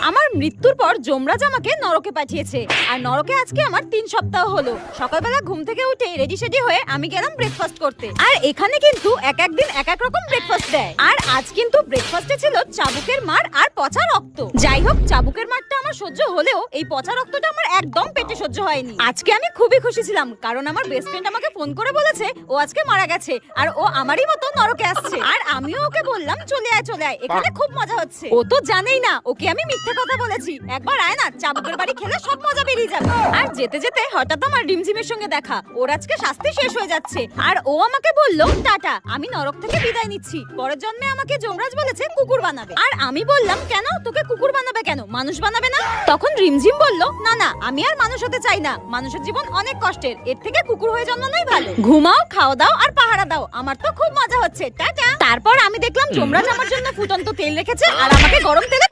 আমার মৃত্যুর পর যমরাজ আমাকে নরকে পাঠিয়েছে, আর নরকে আজকে আমার 3 সপ্তাহ হলো। সকালবেলা ঘুম থেকে উঠে রেডি সেডি হয়ে আমি গেলাম ব্রেকফাস্ট করতে। আর এখানে কিন্তু এক এক দিন এক এক রকম ব্রেকফাস্ট দেয়। আর আজ কিন্তু ব্রেকফাস্টে ছিল চাবুকের মার আর পচা রক্ত। যাই হোক, চাবুকের মারটা আমার সহ্য হলেও এই পচা রক্তটা আমার একদম পেটে সহ্য হয়নি। আজকে আমি খুবই খুশি ছিলাম, কারণ আমার বেস্ট ফ্রেন্ড আমাকে ফোন করে বলেছে ও আজকে মারা গেছে, আর ও আমারই মতো নরকে আসছে। আর আমিও ওকে বললাম চলে আয় চলে আয়, এখানে খুব মজা হচ্ছে। ও তো জানেই না ওকে আমি মিথ্যে কথা বলেছি। একবার আয় না, চাবুকের বাড়ি খেলে সব মজা বেরিয়ে যাবে। আর যেতে যেতে হঠাৎ আমার রিমঝিমের সঙ্গে দেখা। ওর আজকে শাস্তি শেষ হয়ে যাচ্ছে, আর ও আমাকে বলল টাটা, আমি নরক থেকে বিদায় নিচ্ছি। পরের জন্মে আমাকে যমরাজ বলেছে কুকুর বানাবে। আর আমি বললাম কেন, তোকে কুকুর বানাবে কেন, মানুষ বানাবে না? তখন রিমঝিম বলল না না, আমি আর মানুষ হতে চাই না। মানুষের জীবন অনেক কষ্টের, এর থেকে কুকুর হয়ে জন্মানোই ভালো। ঘুমাও, খাওয়া দাও আর পাহারা দাও, আমার তো খুব মজা হচ্ছে, টাটা। তারপর আমি দেখলাম যমরাজ আমার জন্য ফুটন্ত তেল রেখেছে আর আমাকে গরম তেলে